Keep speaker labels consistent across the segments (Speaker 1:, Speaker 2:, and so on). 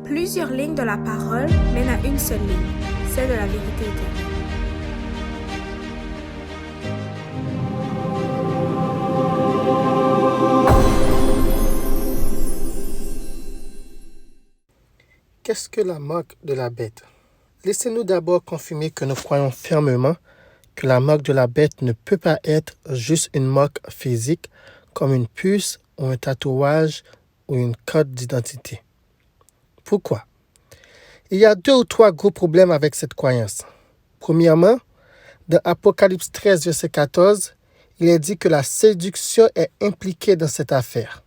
Speaker 1: Plusieurs lignes de la parole mènent à une seule ligne, celle de la vérité éternelle.
Speaker 2: Qu'est-ce que la marque de la bête? Laissez-nous d'abord confirmer que nous croyons fermement que la marque de la bête ne peut pas être juste une marque physique comme une puce ou un tatouage ou une carte d'identité. Pourquoi? Il y a 2 ou 3 gros problèmes avec cette croyance. Premièrement, dans Apocalypse 13, verset 14, il est dit que la séduction est impliquée dans cette affaire.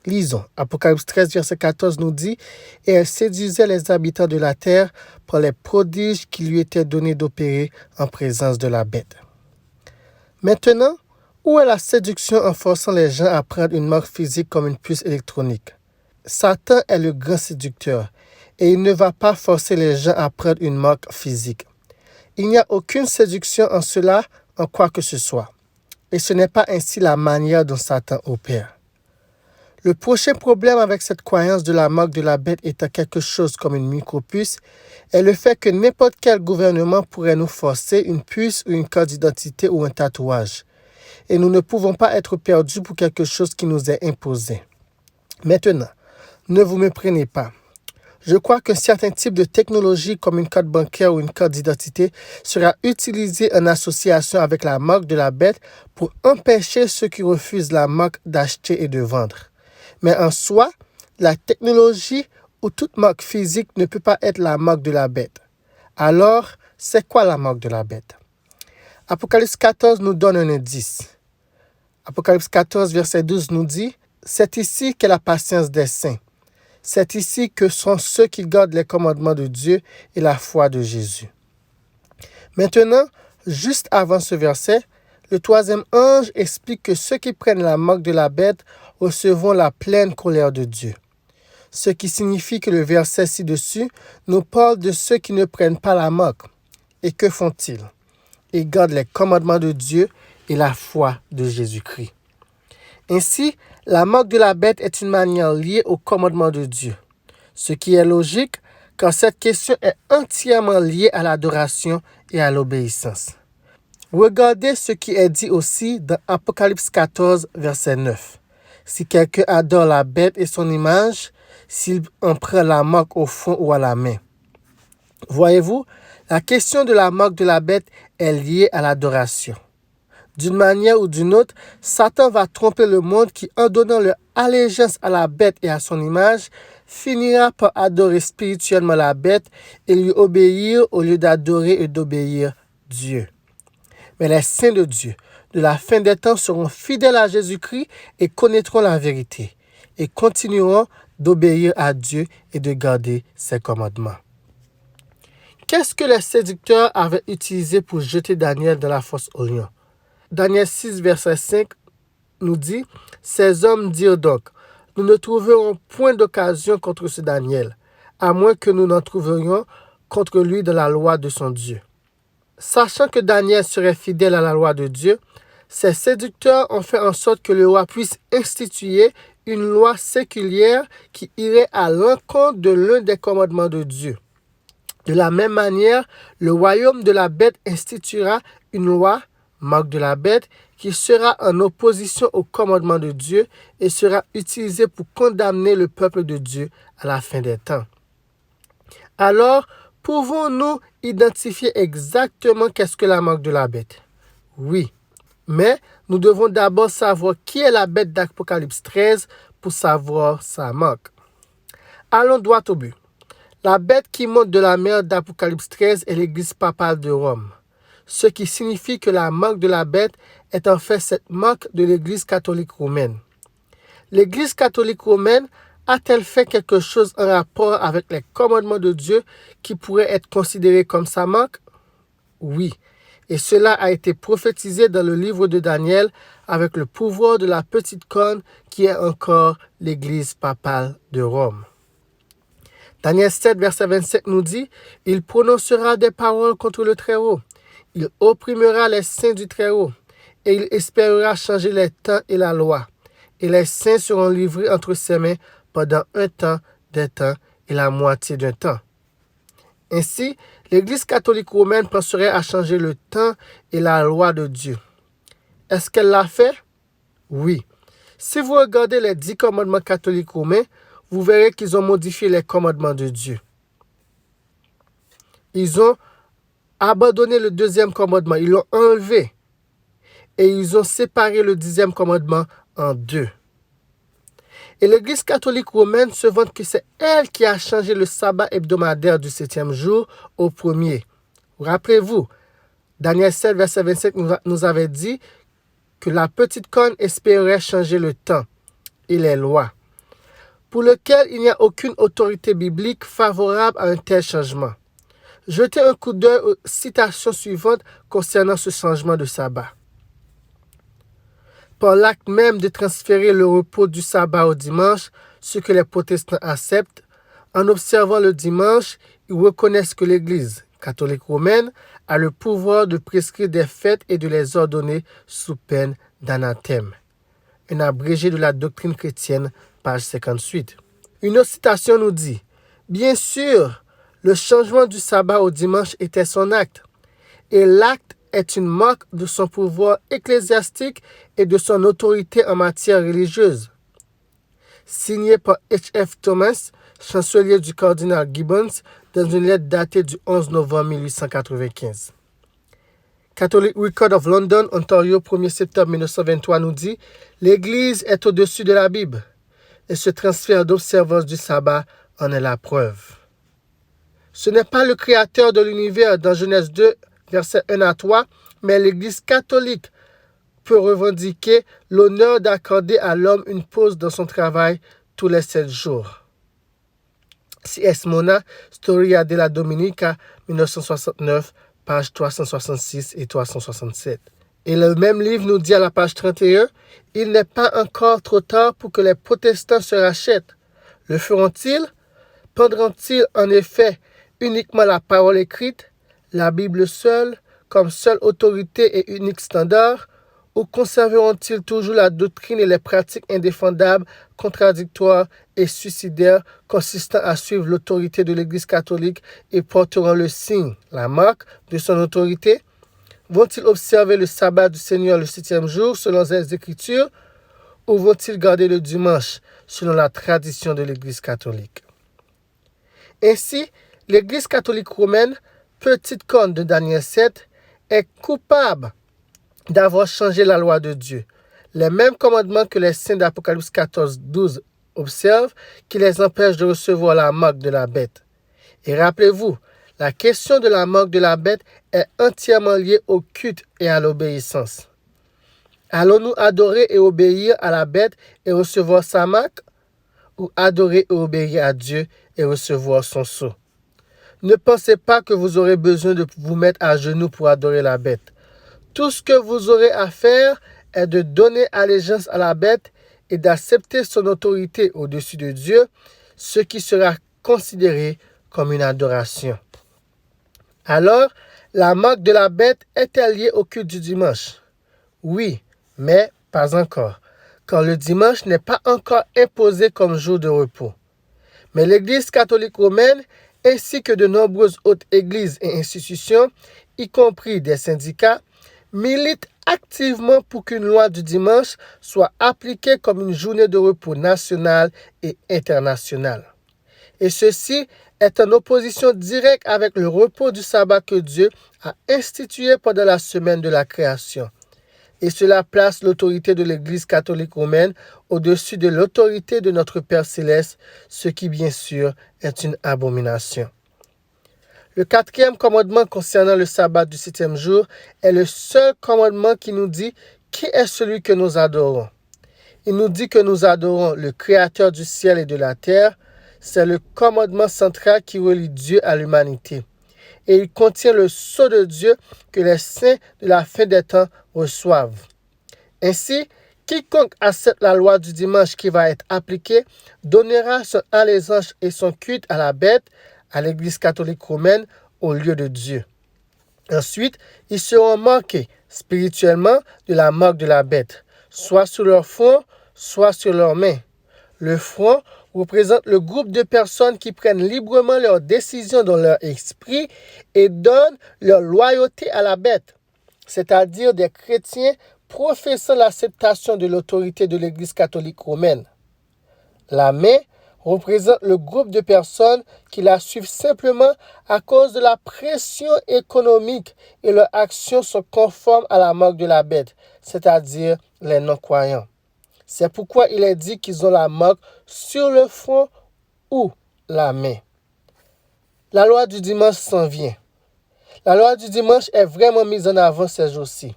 Speaker 2: Lisons. Apocalypse 13, verset 14 nous dit « Et elle séduisait les habitants de la terre par les prodiges qui lui étaient donnés d'opérer en présence de la bête. » Maintenant, où est la séduction en forçant les gens à prendre une marque physique comme une puce électronique? Satan est le grand séducteur et il ne va pas forcer les gens à prendre une marque physique. Il n'y a aucune séduction en cela, en quoi que ce soit. Et ce n'est pas ainsi la manière dont Satan opère. Le prochain problème avec cette croyance de la marque de la bête étant quelque chose comme une micropuce est le fait que n'importe quel gouvernement pourrait nous forcer une puce ou une carte d'identité ou un tatouage. Et nous ne pouvons pas être perdus pour quelque chose qui nous est imposé. Maintenant, ne vous méprenez pas. Je crois qu'un certain type de technologie comme une carte bancaire ou une carte d'identité sera utilisé en association avec la marque de la bête pour empêcher ceux qui refusent la marque d'acheter et de vendre. Mais en soi, la technologie ou toute marque physique ne peut pas être la marque de la bête. Alors, c'est quoi la marque de la bête? Apocalypse 14 nous donne un indice. Apocalypse 14, verset 12 nous dit « C'est ici qu'est la patience des saints. C'est ici que sont ceux qui gardent les commandements de Dieu et la foi de Jésus. » Maintenant, juste avant ce verset, le 3e ange explique que ceux qui prennent la marque de la bête recevront la pleine colère de Dieu. Ce qui signifie que le verset ci-dessus nous parle de ceux qui ne prennent pas la marque. Et que font-ils? Ils gardent les commandements de Dieu et la foi de Jésus-Christ. Ainsi, la marque de la bête est une manière liée au commandement de Dieu. Ce qui est logique, car cette question est entièrement liée à l'adoration et à l'obéissance. Regardez ce qui est dit aussi dans Apocalypse 14, verset 9. Si quelqu'un adore la bête et son image, s'il en prend la marque au front ou à la main. Voyez-vous, la question de la marque de la bête est liée à l'adoration. D'une manière ou d'une autre, Satan va tromper le monde qui, en donnant leur allégeance à la bête et à son image, finira par adorer spirituellement la bête et lui obéir au lieu d'adorer et d'obéir Dieu. Mais les saints de Dieu, de la fin des temps, seront fidèles à Jésus-Christ et connaîtront la vérité et continueront d'obéir à Dieu et de garder ses commandements. Qu'est-ce que les séducteurs avaient utilisé pour jeter Daniel dans la fosse au lion? Daniel 6, verset 5 nous dit « Ces hommes dirent donc, nous ne trouverons point d'occasion contre ce Daniel, à moins que nous n'en trouverions contre lui dans la loi de son Dieu. » Sachant que Daniel serait fidèle à la loi de Dieu, ces séducteurs ont fait en sorte que le roi puisse instituer une loi séculière qui irait à l'encontre de l'un des commandements de Dieu. De la même manière, le royaume de la bête instituera une loi, marque de la bête, qui sera en opposition au commandement de Dieu et sera utilisée pour condamner le peuple de Dieu à la fin des temps. Alors, pouvons-nous identifier exactement qu'est-ce que la marque de la bête? Oui, mais nous devons d'abord savoir qui est la bête d'Apocalypse 13 pour savoir sa marque. Allons droit au but. La bête qui monte de la mer d'Apocalypse 13 est l'église papale de Rome, ce qui signifie que la marque de la bête est en fait cette marque de l'église catholique romaine. L'église catholique romaine a-t-elle fait quelque chose en rapport avec les commandements de Dieu qui pourrait être considéré comme sa marque? Oui, et cela a été prophétisé dans le livre de Daniel avec le pouvoir de la petite corne qui est encore l'église papale de Rome. Daniel 7, verset 27 nous dit « Il prononcera des paroles contre le Très-Haut. Il opprimera les saints du Très-Haut, et il espérera changer les temps et la loi. Et les saints seront livrés entre ses mains pendant un temps, des temps et la moitié d'un temps. Ainsi, l'Église catholique romaine penserait à changer le temps et la loi de Dieu. Est-ce qu'elle l'a fait? Oui. Si vous regardez les 10 commandements catholiques romains, vous verrez qu'ils ont modifié les commandements de Dieu. Ils ont abandonné le 2e commandement, ils l'ont enlevé et ils ont séparé le 10e commandement en 2. Et l'Église catholique romaine se vante que c'est elle qui a changé le sabbat hebdomadaire du 7e jour au 1er. Rappelez-vous, Daniel 7, verset 25 nous avait dit que la petite corne espérait changer le temps et les lois, pour lequel il n'y a aucune autorité biblique favorable à un tel changement. Jetez un coup d'œil aux citations suivantes concernant ce changement de sabbat. Par l'acte même de transférer le repos du sabbat au dimanche, ce que les protestants acceptent, en observant le dimanche, ils reconnaissent que l'Église catholique romaine a le pouvoir de prescrire des fêtes et de les ordonner sous peine d'anathème. Un abrégé de la doctrine chrétienne, page 58. Une autre citation nous dit « Bien sûr, le changement du sabbat au dimanche était son acte, et l'acte est une marque de son pouvoir ecclésiastique et de son autorité en matière religieuse. » Signé par H.F. Thomas, chancelier du cardinal Gibbons, dans une lettre datée du 11 novembre 1895. Catholic Record of London, Ontario, 1er septembre 1923 nous dit « L'Église est au-dessus de la Bible et ce transfert d'observance du sabbat en est la preuve. » Ce n'est pas le Créateur de l'univers dans Genèse 2, versets 1 à 3, mais l'Église catholique peut revendiquer l'honneur d'accorder à l'homme une pause dans son travail tous les 7 jours. C.S. Mona, Storia della Dominica, 1969, pages 366 et 367. Et le même livre nous dit à la page 31, « Il n'est pas encore trop tard pour que les protestants se rachètent. Le feront-ils? Prendront-ils en effet uniquement la parole écrite, la Bible seule, comme seule autorité et unique standard, ou conserveront-ils toujours la doctrine et les pratiques indéfendables, contradictoires et suicidaires consistant à suivre l'autorité de l'Église catholique et porteront le signe, la marque de son autorité? Vont-ils observer le sabbat du Seigneur le 7e jour selon les Écritures, ou vont-ils garder le dimanche selon la tradition de l'Église catholique? Ainsi, l'Église catholique romaine, petite corne de Daniel 7, est coupable d'avoir changé la loi de Dieu. Les mêmes commandements que les saints d'Apocalypse 14, 12 observent, qui les empêchent de recevoir la marque de la bête. Et rappelez-vous, la question de la marque de la bête est entièrement liée au culte et à l'obéissance. Allons-nous adorer et obéir à la bête et recevoir sa marque, ou adorer et obéir à Dieu et recevoir son sceau? Ne pensez pas que vous aurez besoin de vous mettre à genoux pour adorer la bête. Tout ce que vous aurez à faire est de donner allégeance à la bête et d'accepter son autorité au-dessus de Dieu, ce qui sera considéré comme une adoration. Alors, la marque de la bête est-elle liée au culte du dimanche? Oui, mais pas encore, car le dimanche n'est pas encore imposé comme jour de repos. Mais l'Église catholique romaine, ainsi que de nombreuses autres églises et institutions, y compris des syndicats, militent activement pour qu'une loi du dimanche soit appliquée comme une journée de repos nationale et internationale. Et ceci est en opposition directe avec le repos du sabbat que Dieu a institué pendant la semaine de la création. Et cela place l'autorité de l'Église catholique romaine au-dessus de l'autorité de notre Père céleste, ce qui bien sûr est une abomination. Le 4e commandement concernant le sabbat du 7e jour est le seul commandement qui nous dit qui est celui que nous adorons. Il nous dit que nous adorons le Créateur du ciel et de la terre. C'est le commandement central qui relie Dieu à l'humanité. Et il contient le sceau de Dieu que les saints de la fin des temps reçoivent. Ainsi, quiconque accepte la loi du dimanche qui va être appliquée donnera son allégeance et son culte à la bête, à l'Église catholique romaine, au lieu de Dieu. Ensuite, ils seront marqués spirituellement de la marque de la bête, soit sur leur front, soit sur leurs mains. Le front représente le groupe de personnes qui prennent librement leurs décisions dans leur esprit et donnent leur loyauté à la bête, c'est-à-dire des chrétiens professant l'acceptation de l'autorité de l'Église catholique romaine. La main représente le groupe de personnes qui la suivent simplement à cause de la pression économique et leurs actions sont conformes à la marque de la bête, c'est-à-dire les non-croyants. C'est pourquoi il est dit qu'ils ont la marque sur le front ou la main. La loi du dimanche s'en vient. La loi du dimanche est vraiment mise en avant ces jours-ci.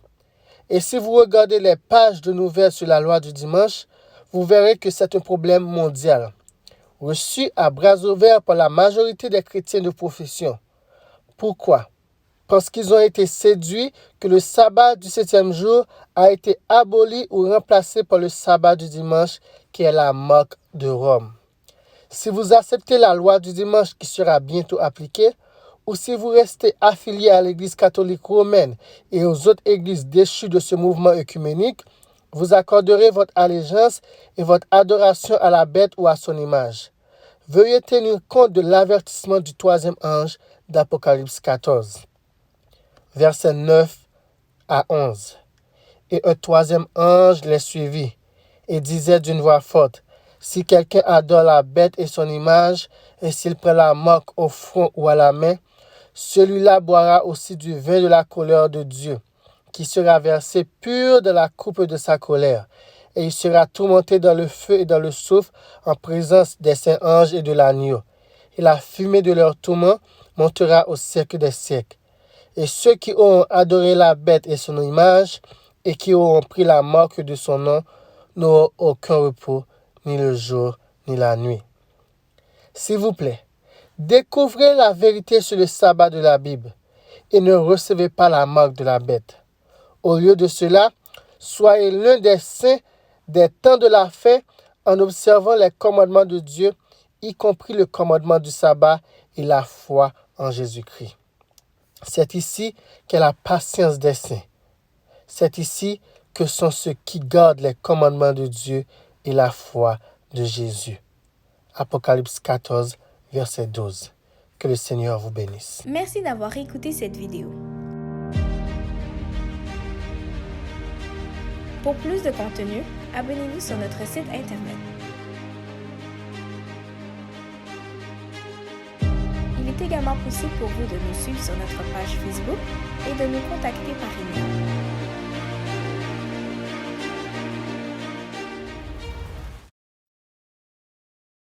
Speaker 2: Et si vous regardez les pages de nouvelles sur la loi du dimanche, vous verrez que c'est un problème mondial, reçu à bras ouverts par la majorité des chrétiens de profession. Pourquoi? Parce qu'ils ont été séduits que le sabbat du 7e jour a été aboli ou remplacé par le sabbat du dimanche qui est la marque de Rome. Si vous acceptez la loi du dimanche qui sera bientôt appliquée, ou si vous restez affilié à l'Église catholique romaine et aux autres églises déchues de ce mouvement œcuménique, vous accorderez votre allégeance et votre adoration à la bête ou à son image. Veuillez tenir compte de l'avertissement du 3e ange d'Apocalypse 14. Versets 9 à 11. Et un 3e ange les suivit et disait d'une voix forte, « Si quelqu'un adore la bête et son image, et s'il prend la marque au front ou à la main, celui-là boira aussi du vin de la colère de Dieu, qui sera versé pur de la coupe de sa colère, et il sera tourmenté dans le feu et dans le soufre en présence des saints anges et de l'agneau. Et la fumée de leur tourment montera au siècle des siècles. Et ceux qui auront adoré la bête et son image, et qui auront pris la marque de son nom, n'auront aucun repos, ni le jour, ni la nuit. » S'il vous plaît, découvrez la vérité sur le sabbat de la Bible et ne recevez pas la marque de la bête. Au lieu de cela, soyez l'un des saints des temps de la fin en observant les commandements de Dieu, y compris le commandement du sabbat et la foi en Jésus-Christ. C'est ici qu'est la patience des saints. C'est ici que sont ceux qui gardent les commandements de Dieu et la foi de Jésus. Apocalypse 14, verset 12. Que le Seigneur vous bénisse.
Speaker 1: Merci d'avoir écouté cette vidéo. Pour plus de contenu, abonnez-vous sur notre site internet. Il est également possible pour vous de nous suivre sur notre page Facebook et de nous contacter par email.